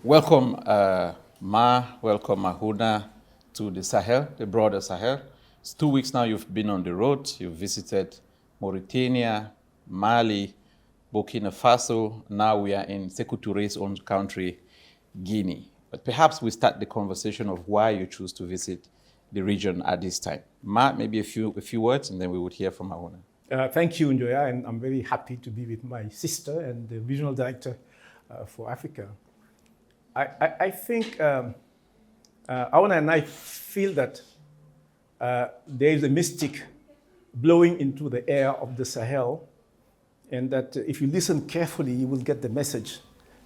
Welcome, welcome, Ahunna, to the Sahel, the broader Sahel. It's 2 weeks now you've been on the road. You've visited Mauritania, Mali, Burkina Faso. Now we are in Sékou Touré's own country, Guinea. But perhaps we start the conversation of why you choose to visit the region at this time. Maybe a few words, and then we would hear from Ahunna. Thank you, Njoya, and I'm very happy to be with my sister and the regional director for Africa. I think Ahunna and I feel that there is a mystic blowing into the air of the Sahel, and that if you listen carefully, you will get the message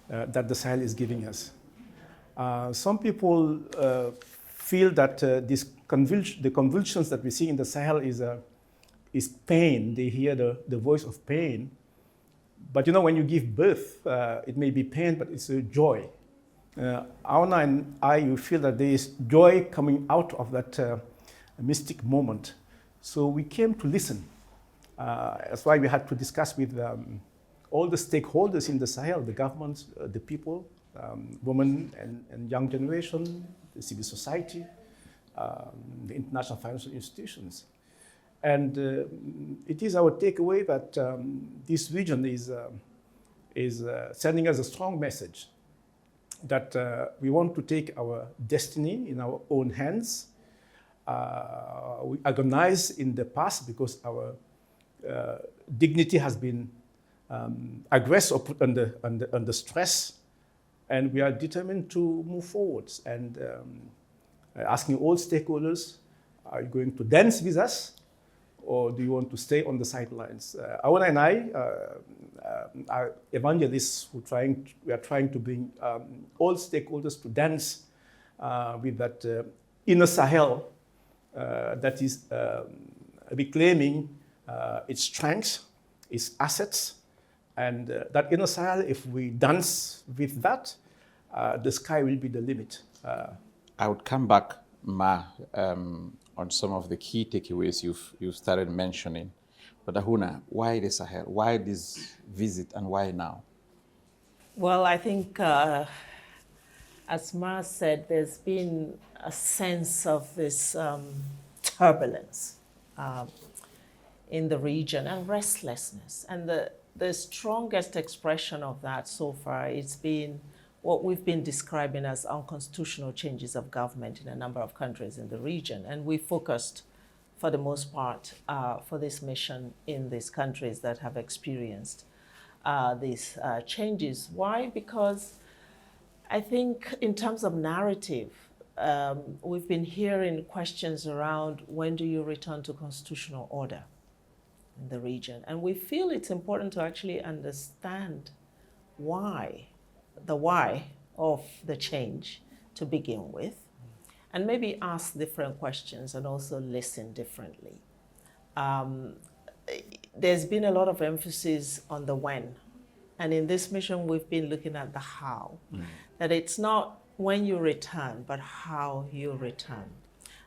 that the Sahel is giving us. Some people feel that the convulsions that we see in the Sahel is pain. They hear the voice of pain. But you know, when you give birth, it may be pain, but it's a joy. Ahunna and I, you feel that there is joy coming out of that mystic moment. So we came to listen. That's why we had to discuss with all the stakeholders in the Sahel, the governments, the people, women and young generation, the civil society, the international financial institutions. And it is our takeaway that this region is sending us a strong message that we want to take our destiny in our own hands. We agonized in the past because our dignity has been aggressed or put under stress, and we are determined to move forwards. And asking all stakeholders, are you going to dance with us, or do you want to stay on the sidelines? Ahunna and I are evangelists we are trying to bring all stakeholders to dance with that inner Sahel that is reclaiming its strengths, its assets, and that inner Sahel, if we dance with that, the sky will be the limit. I would come back, on some of the key takeaways you've started mentioning. But Ahunna, why the Sahel? Why this visit, and why now? Well, I think, as Ma said, there's been a sense of this turbulence in the region and restlessness. And the strongest expression of that so far, it's been what we've been describing as unconstitutional changes of government in a number of countries in the region. And we focused, for the most part, for this mission in these countries that have experienced these changes. Why? Because I think in terms of narrative, we've been hearing questions around when do you return to constitutional order in the region? And we feel it's important to actually understand the why of the change to begin with, and maybe ask different questions and also listen differently. There's been a lot of emphasis on the when, and in this mission we've been looking at the how, that it's not when you return, but how you return,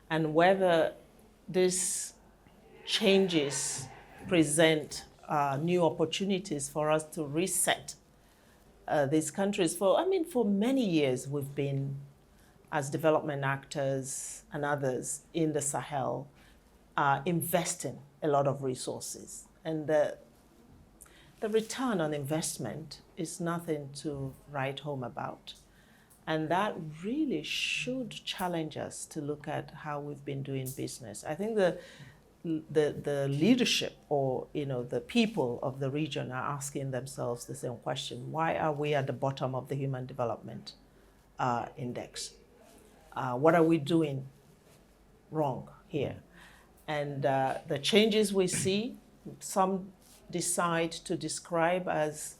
and whether these changes present new opportunities for us to reset these countries. For many years we've been, as development actors and others in the Sahel, investing a lot of resources. And the return on investment is nothing to write home about. And that really should challenge us to look at how we've been doing business. I think the leadership, or the people of the region, are asking themselves the same question: why are we at the bottom of the Human Development Index? What are we doing wrong here? And the changes we see, some decide to describe as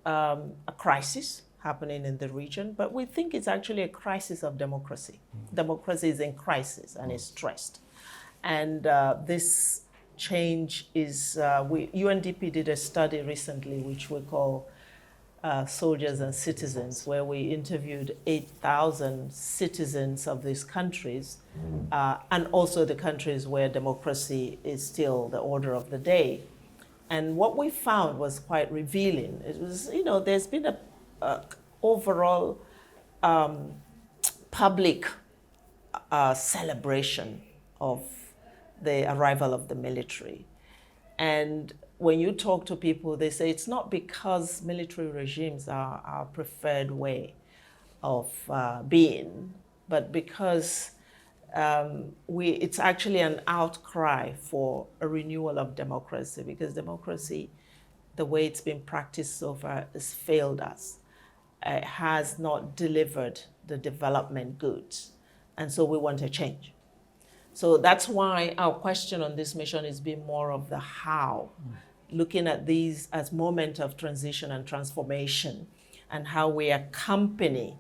a crisis happening in the region, but we think it's actually a crisis of democracy. Democracy is in crisis and is stressed. And this change is, UNDP did a study recently, which we call Soldiers and Citizens, where we interviewed 8,000 citizens of these countries, and also the countries where democracy is still the order of the day. And what we found was quite revealing. It was, there's been a overall public celebration of the arrival of the military. And when you talk to people, they say it's not because military regimes are our preferred way of being, but because it's actually an outcry for a renewal of democracy, because democracy, the way it's been practiced so far, has failed us. It has not delivered the development goods. And so we want a change. So that's why our question on this mission has been more of the how, looking at these as moment of transition and transformation, and how we accompany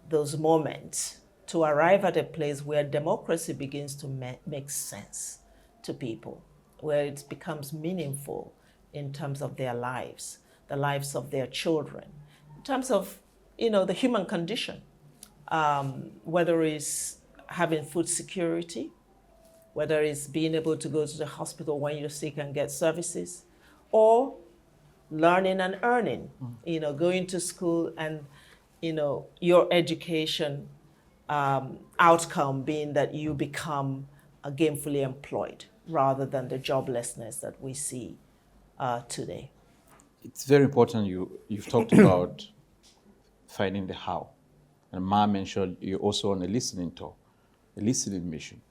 those moments to arrive at a place where democracy begins to make sense to people, where it becomes meaningful in terms of their lives, the lives of their children, in terms of, the human condition, whether it's having food security, whether it's being able to go to the hospital when you're sick and get services, or learning and earning, going to school and, your education outcome being that you become gainfully employed rather than the joblessness that we see today. It's very important you've talked about finding the how. And Ma mentioned you're also on a listening tour, a listening mission.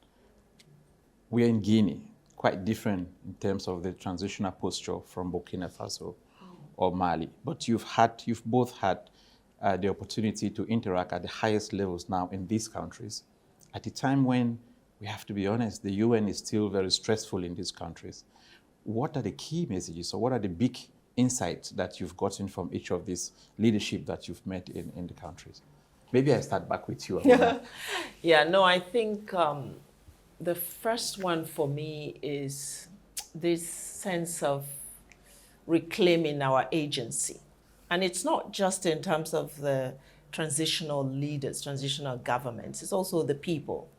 We are in Guinea, quite different in terms of the transitional posture from Burkina Faso or Mali. But you've both had the opportunity to interact at the highest levels now in these countries, at a time when, we have to be honest, the UN is still very stressful in these countries. What are the key messages, or what are the big insights that you've gotten from each of these leadership that you've met in the countries? Maybe I start back with you. I think the first one for me is this sense of reclaiming our agency. And it's not just in terms of the transitional leaders, transitional governments, it's also the people.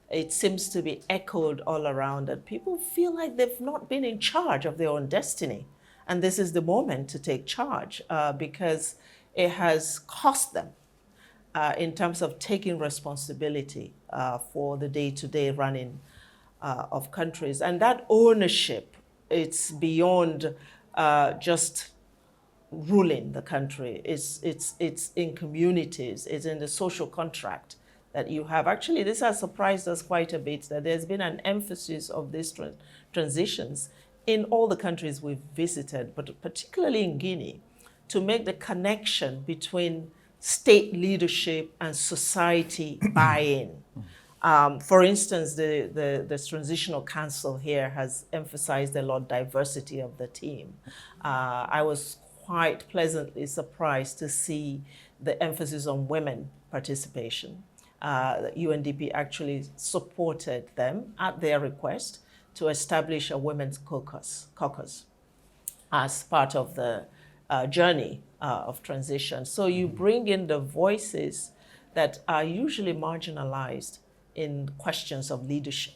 It seems to be echoed all around that people feel like they've not been in charge of their own destiny. And this is the moment to take charge because it has cost them in terms of taking responsibility for the day-to-day running of countries. And that ownership, it's beyond just ruling the country. It's in communities, it's in the social contract that you have. Actually, this has surprised us quite a bit, that there's been an emphasis of these transitions in all the countries we've visited, but particularly in Guinea, to make the connection between state leadership and society buy-in. For instance, the Transitional Council here has emphasized a lot diversity of the team. I was quite pleasantly surprised to see the emphasis on women participation. UNDP actually supported them at their request to establish a women's caucus as part of the journey of transition. So you bring in the voices that are usually marginalized in questions of leadership.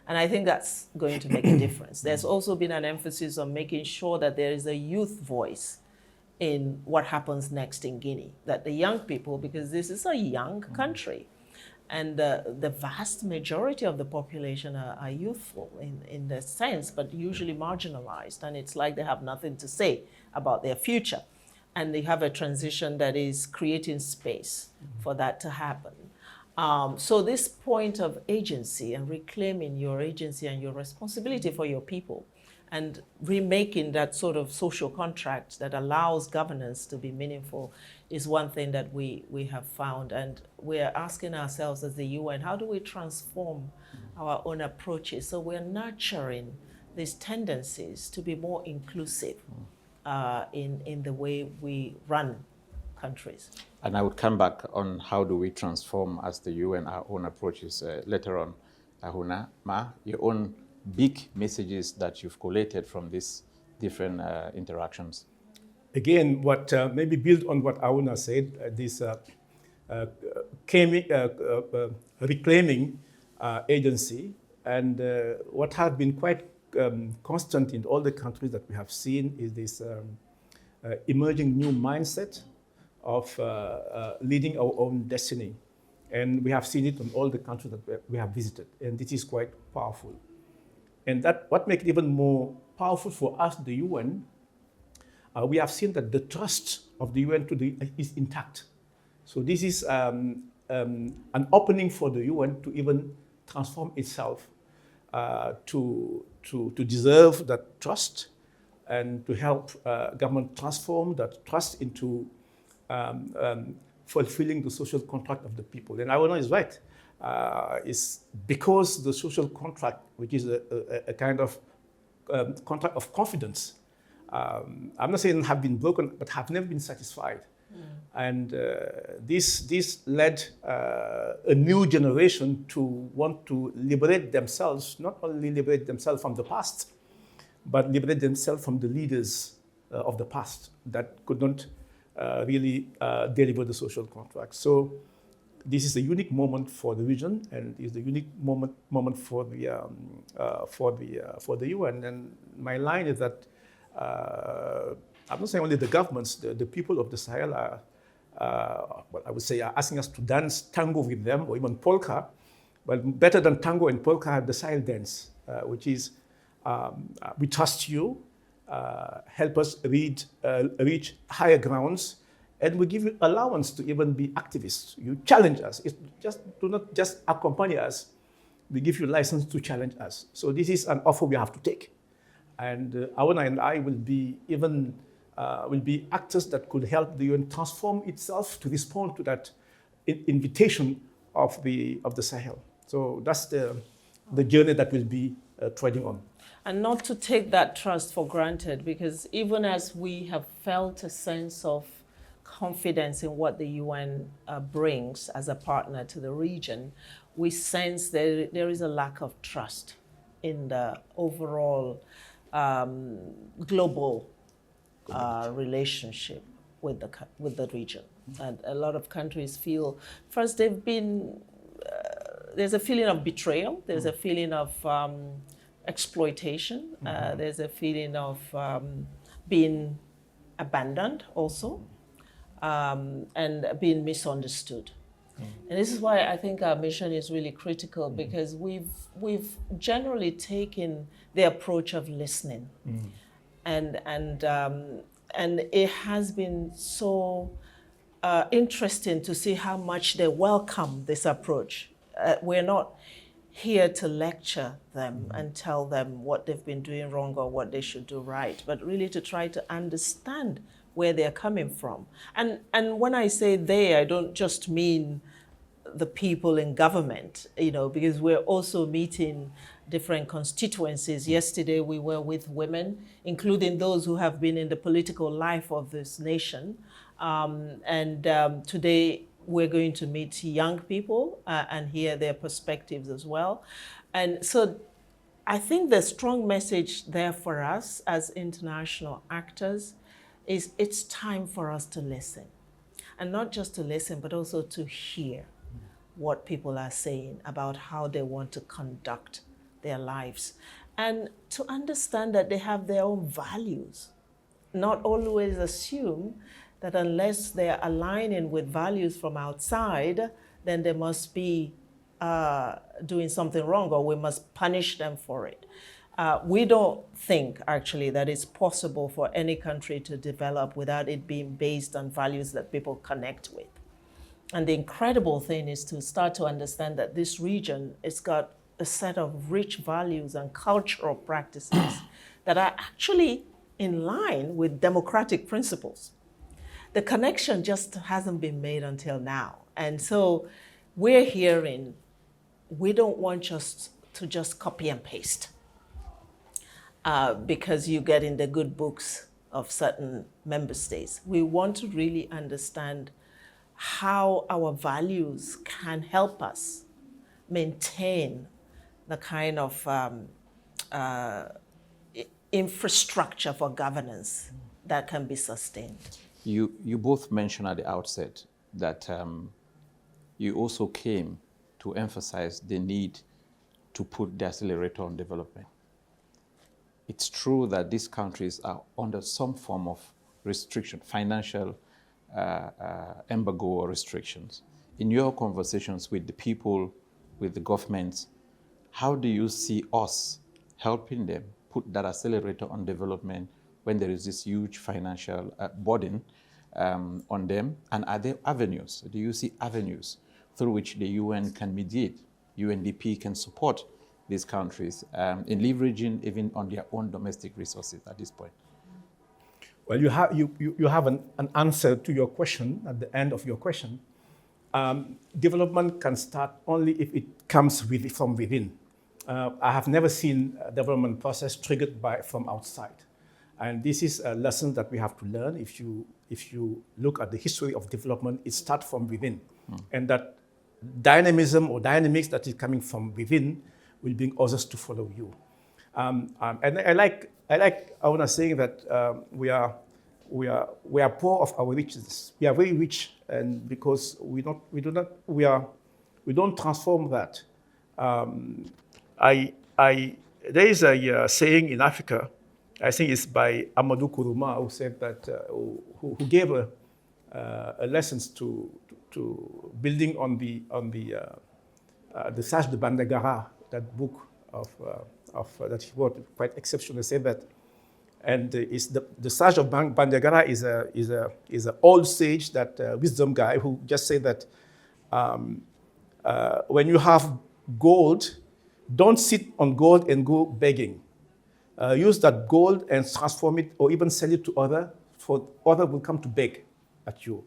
And I think that's going to make a difference. There's also been an emphasis on making sure that there is a youth voice in what happens next in Guinea, that the young people, because this is a young country, and the vast majority of the population are youthful in the sense, but usually marginalized. And it's like they have nothing to say about their future. And they have a transition that is creating space for that to happen. So this point of agency and reclaiming your agency and your responsibility for your people and remaking that sort of social contract that allows governance to be meaningful is one thing that we have found. And we're asking ourselves as the UN, how do we transform our own approaches so we're nurturing these tendencies to be more inclusive in the way we run countries? And I would come back on how do we transform as the UN our own approaches later on. Ahunna, Ma, your own big messages that you've collated from these different interactions. Again, what maybe build on what Ahunna said, this reclaiming agency, and what has been quite constant in all the countries that we have seen is this emerging new mindset of leading our own destiny. And we have seen it on all the countries that we have visited, and this is quite powerful. And that what makes it even more powerful for us, the UN, we have seen that the trust of the UN is intact. So this is an opening for the UN to even transform itself, to deserve that trust, and to help government transform that trust into fulfilling the social contract of the people. And Ahunna is right. It's because the social contract, which is a kind of contract of confidence, I'm not saying have been broken, but have never been satisfied. And this led a new generation to want to liberate themselves, not only liberate themselves from the past, but liberate themselves from the leaders of the past that could not really deliver the social contract. So this is a unique moment for the region, and is a unique moment for the UN. And my line is that I'm not saying only the governments, the people of the Sahel are, well, I would say, are asking us to dance tango with them, or even polka. But better than tango and polka, the Sahel dance, which is we trust you, help us reach higher grounds, and we give you allowance to even be activists. You challenge us. Do not just accompany us. We give you license to challenge us. So this is an offer we have to take. And Ahunna and I will be actors that could help the UN transform itself to respond to that invitation of the Sahel. So that's the journey that we'll be treading on. And not to take that trust for granted, because even as we have felt a sense of confidence in what the UN brings as a partner to the region, we sense that there is a lack of trust in the overall global relationship with the region. And a lot of countries feel, first, they've been, there's a feeling of betrayal, there's a feeling of exploitation, there's a feeling of being abandoned also, and being misunderstood. And this is why I think our mission is really critical, because we've generally taken the approach of listening, and it has been so interesting to see how much they welcome this approach. We're not here to lecture them and tell them what they've been doing wrong or what they should do right, but really to try to understand where they're coming from. And when I say they, I don't just mean the people in government, because we're also meeting different constituencies. Yesterday we were with women, including those who have been in the political life of this nation. Today we're going to meet young people and hear their perspectives as well. And so I think the strong message there for us as international actors is it's time for us to listen. And not just to listen, but also to hear what people are saying about how they want to conduct their lives. And to understand that they have their own values. Not always assume that unless they're aligning with values from outside, then they must be doing something wrong, or we must punish them for it. We don't think, actually, that it's possible for any country to develop without it being based on values that people connect with. And the incredible thing is to start to understand that this region has got a set of rich values and cultural practices that are actually in line with democratic principles. The connection just hasn't been made until now. And so we're hearing, we don't want to just copy and paste because you get in the good books of certain member states. We want to really understand how our values can help us maintain the kind of infrastructure for governance that can be sustained. You both mentioned at the outset that you also came to emphasize the need to put the accelerator on development. It's true that these countries are under some form of restriction, financial embargo or restrictions. In your conversations with the people, with the governments, how do you see us helping them put that accelerator on development when there is this huge financial burden on them? And are there avenues? Do you see avenues through which the UN can mediate, UNDP can support these countries in leveraging even on their own domestic resources at this point? Well, you have an answer to your question at the end of your question. Development can start only if it comes from within. I have never seen a development process triggered from outside. And this is a lesson that we have to learn. If you look at the history of development, it starts from within. And that dynamism or dynamics that is coming from within will bring others to follow you. And I like Ahunna saying that we are poor of our riches. We are very rich, and because we don't transform that. There is a saying in Africa, I think it's by Amadou Kourouma, who said that who gave a lessons to building on the Sage de Bandagara, that book that he wrote, quite exceptional. Say that, and it's the Sage of Bandagara is a old sage, that wisdom guy, who just said that when you have gold, don't sit on gold and go begging. Use that gold and transform it, or even sell it to others, for others will come to beg at you.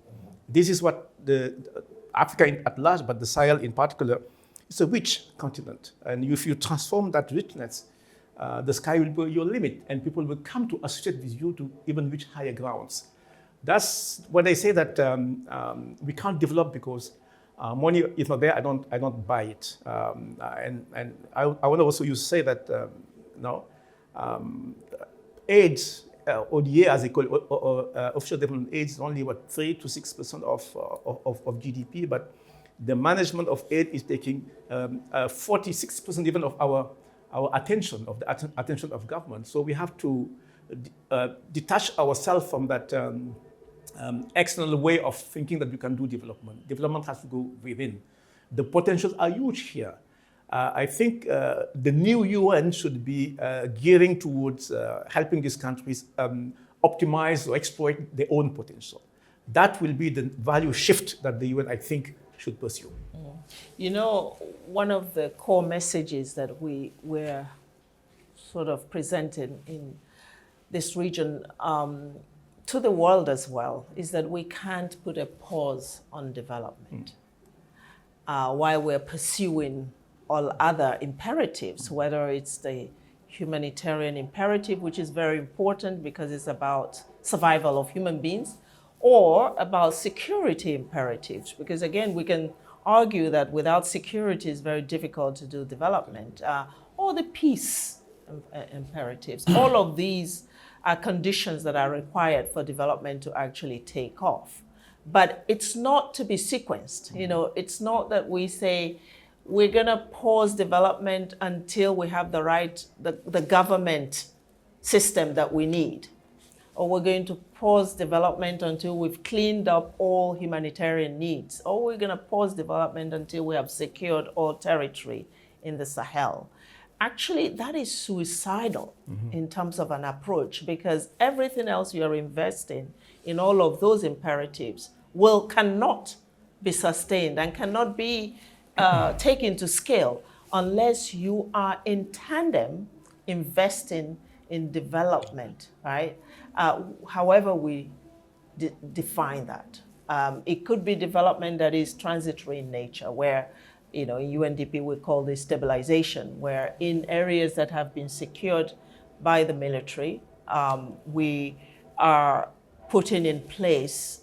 This is what the Africa at large, but the Sahel in particular, it's a rich continent. And if you transform that richness, the sky will be your limit, and people will come to associate with you to even reach higher grounds. That's when they say that we can't develop because money is not there. I don't buy it. And I want to also say that AIDS, or Dieye as they call it, or offshore development aid, is only 3 to 6% of GDP, but the management of aid is taking 46% even of our attention, of the attention of government. So we have to detach ourselves from that external way of thinking that we can do development. Development has to go within. The potentials are huge here. I think the new UN should be gearing towards helping these countries optimize or exploit their own potential. That will be the value shift that the UN, I think, should pursue. You know, one of the core messages that we're sort of presenting in this region to the world as well is that we can't put a pause on development while we're pursuing all other imperatives, whether it's the humanitarian imperative, which is very important because it's about survival of human beings, or about security imperatives, because again, we can argue that without security it's very difficult to do development, or the peace imperatives. All of these are conditions that are required for development to actually take off. But it's not to be sequenced. You know, it's not that we say, we're going to pause development until we have the government system that we need. Or we're going to pause development until we've cleaned up all humanitarian needs. Or we're going to pause development until we have secured all territory in the Sahel. Actually, that is suicidal in terms of an approach, because everything else you're investing in all of those imperatives cannot be sustained and cannot be taken to scale unless you are in tandem investing in development, right? However we define that. It could be development that is transitory in nature, where, you know, in UNDP we call this stabilization, where in areas that have been secured by the military, we are putting in place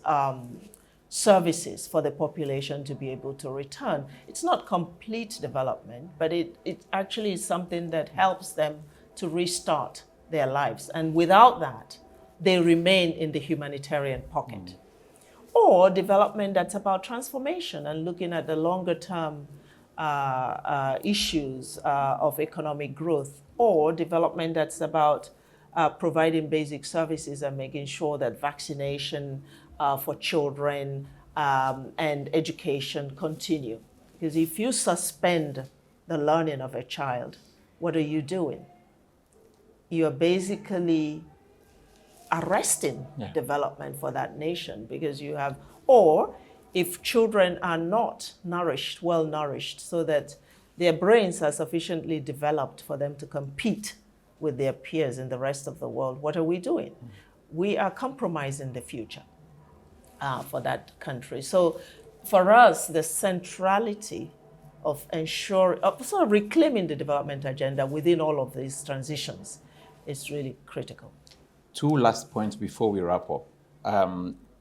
services for the population to be able to return. It's not complete development, but it actually is something that helps them to restart their lives. And without that, they remain in the humanitarian pocket. Or development that's about transformation and looking at the longer term issues of economic growth, or development that's about providing basic services and making sure that vaccination for children and education continue. Because if you suspend the learning of a child, what are you doing? You're basically arresting development for that nation, because you have, or if children are not nourished, well nourished, so that their brains are sufficiently developed for them to compete with their peers in the rest of the world, what are we doing? We are compromising the future for that country. So for us, the centrality of ensuring, of sort of reclaiming the development agenda within all of these transitions is really critical. Two last points before we wrap up.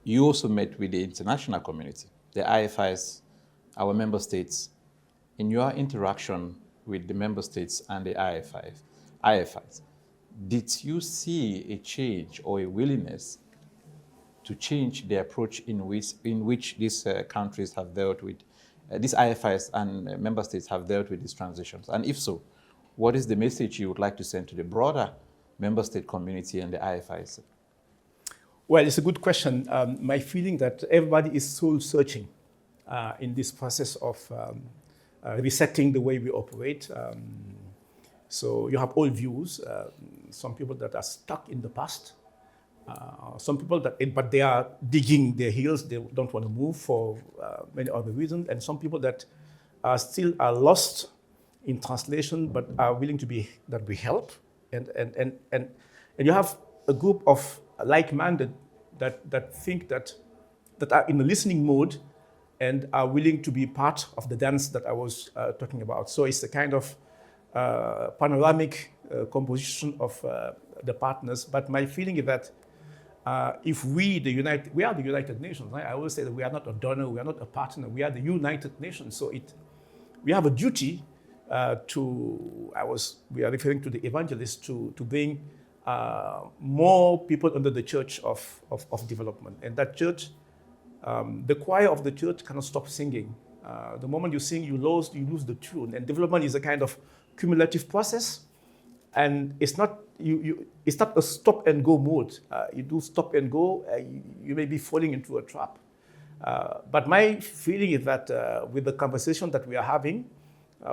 You also met with the international community, the IFIs, our member states. In your interaction with the member states and the IFIs, did you see a change or a willingness to change the approach in which these countries have dealt with, these IFIs and member states have dealt with these transitions? And if so, what is the message you would like to send to the broader member state community and the IFIs? Well, it's a good question. My feeling that everybody is soul searching in this process of resetting the way we operate. So you have all views. Some people that are stuck in the past. Some people but they are digging their heels. They don't want to move for many other reasons. And some people that are still lost in translation, but are willing to be help. And you have a group of like-minded that think that are in a listening mode and are willing to be part of the dance that I was talking about. So it's a kind of panoramic composition of the partners. But my feeling is that if we are the United Nations, right? I always say that we are not a donor, we are not a partner, we are the United Nations. So we have a duty we are referring to the evangelists to bring more people under the church of development. And that church, the choir of the church cannot stop singing. The moment you sing, you lose the tune. And development is a kind of cumulative process. And it's not a stop and go mode. You do stop and go, you may be falling into a trap. But my feeling is that with the conversation that we are having,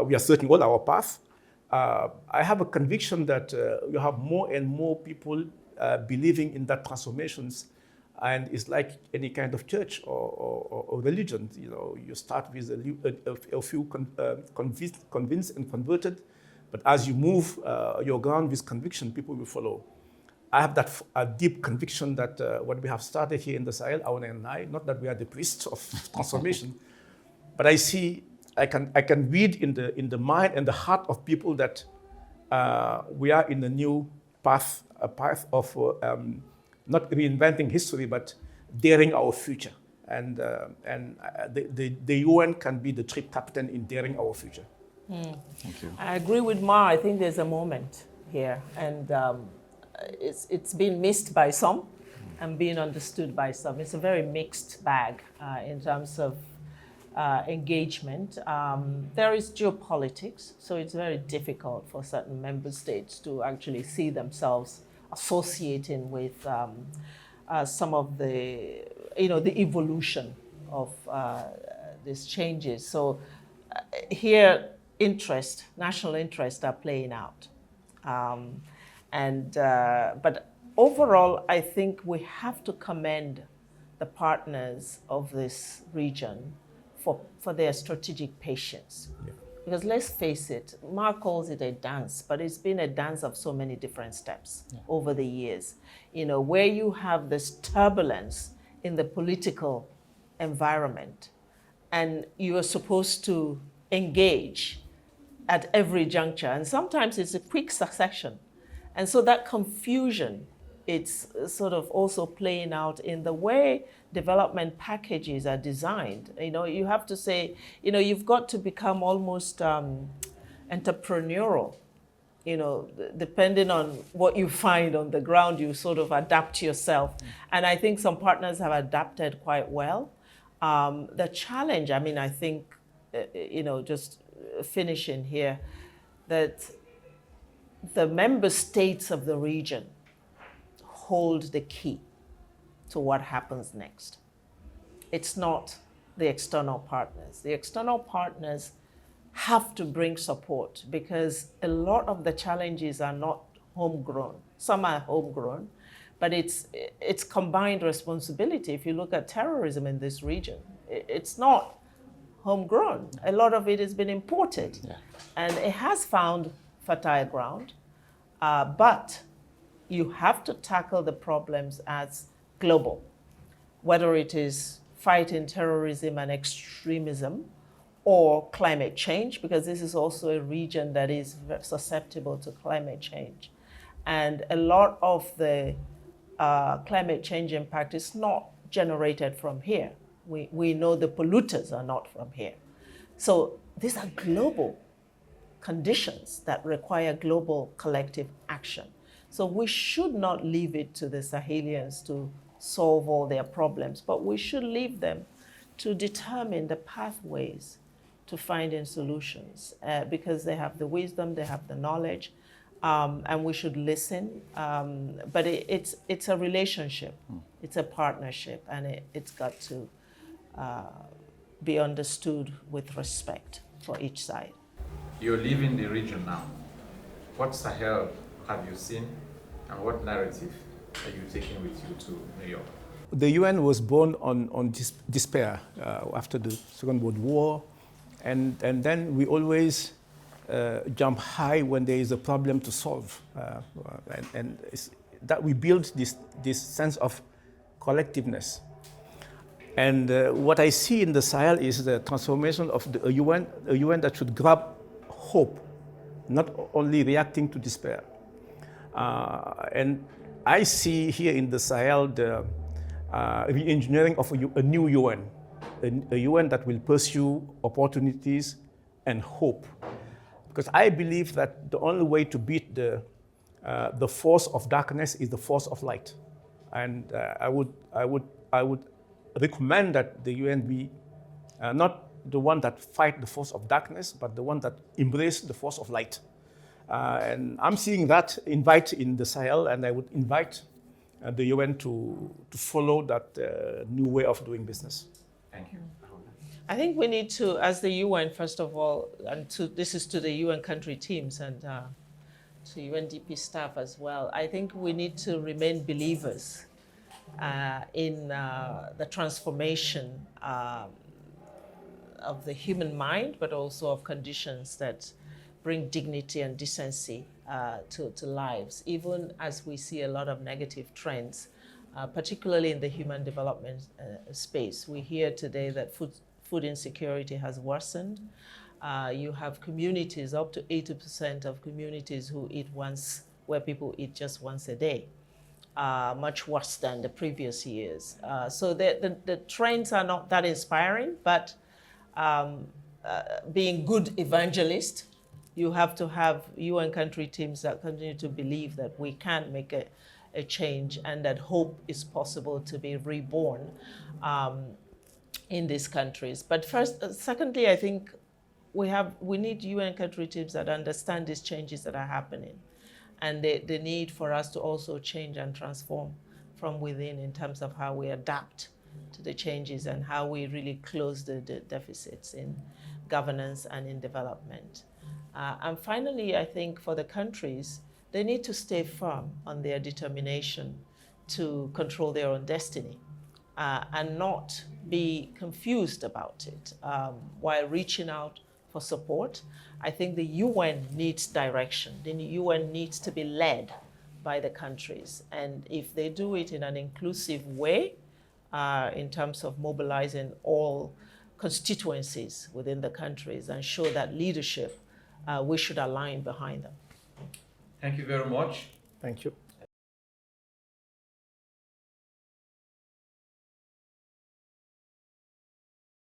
we are searching all our path. I have a conviction that you have more and more people believing in that transformations, and it's like any kind of church or religion. You know, you start with a few convinced and converted, but as you move your ground with conviction, people will follow. I have that deep conviction that what we have started here in the Sahel, Ahunna and I, not that we are the priests of transformation, but I can read in the mind and the heart of people that we are in a new path, a path of not reinventing history, but daring our future. And the UN can be the trip captain in daring our future. Thank you. I agree with Ma. I think there's a moment here, and it's been missed by some and being understood by some. It's a very mixed bag in terms of engagement. There is geopolitics, so it's very difficult for certain member states to actually see themselves associating with some of the evolution of these changes. So here, national interest are playing out. But overall, I think we have to commend the partners of this region for their strategic patience. Yeah. Because let's face it, Mark calls it a dance, but it's been a dance of so many different steps over the years. You know, where you have this turbulence in the political environment, and you are supposed to engage at every juncture, and sometimes it's a quick succession. And so that confusion, it's sort of also playing out in the way development packages are designed. You know, you have to say, you know, you've got to become almost entrepreneurial. You know, depending on what you find on the ground, you sort of adapt yourself. And I think some partners have adapted quite well. The challenge, I mean, I think, you know, just finishing here, that the member states of the region hold the key. to what happens next. It's not the external partners. The external partners have to bring support because a lot of the challenges are not homegrown. Some are homegrown, but it's combined responsibility. If you look at terrorism in this region, it's not homegrown. A lot of it has been imported, and it has found fertile ground, but you have to tackle the problems as global, whether it is fighting terrorism and extremism or climate change, because this is also a region that is susceptible to climate change. And a lot of the climate change impact is not generated from here. We know the polluters are not from here. So these are global conditions that require global collective action. So we should not leave it to the Sahelians to solve all their problems, but we should leave them to determine the pathways to finding solutions because they have the wisdom, they have the knowledge, and we should listen. But it's a relationship, it's a partnership, and it's got to be understood with respect for each side. You're leaving the region now. What Sahel have you seen, and what narrative are you taking with you to New York? The UN was born on despair after the Second World War, and then we always jump high when there is a problem to solve, and it's that we build this sense of collectiveness. And what I see in the Sahel is the transformation of a UN that should grab hope, not only reacting to despair. And I see here in the Sahel the re-engineering of a new UN, a UN that will pursue opportunities and hope. Because I believe that the only way to beat the force of darkness is the force of light. And I would recommend that the UN be not the one that fight the force of darkness, but the one that embrace the force of light. And I'm seeing that invite in the Sahel, and I would invite the UN to follow that new way of doing business. Thank you. I think we need to, as the UN, first of all, and this is to the UN country teams and to UNDP staff as well, I think we need to remain believers in the transformation of the human mind, but also of conditions that bring dignity and decency to lives, even as we see a lot of negative trends, particularly in the human development space. We hear today that food insecurity has worsened. You have communities, up to 80% of communities where people eat just once a day, much worse than the previous years. So the trends are not that inspiring, but being good evangelists, you have to have UN country teams that continue to believe that we can make a change and that hope is possible to be reborn in these countries. But secondly, I think we need UN country teams that understand these changes that are happening and the need for us to also change and transform from within in terms of how we adapt to the changes and how we really close the deficits in governance and in development. And finally, I think for the countries, they need to stay firm on their determination to control their own destiny and not be confused about it while reaching out for support. I think the UN needs direction. The UN needs to be led by the countries. And if they do it in an inclusive way, in terms of mobilizing all constituencies within the countries and show that leadership, we should align behind them. Thank you very much. Thank you.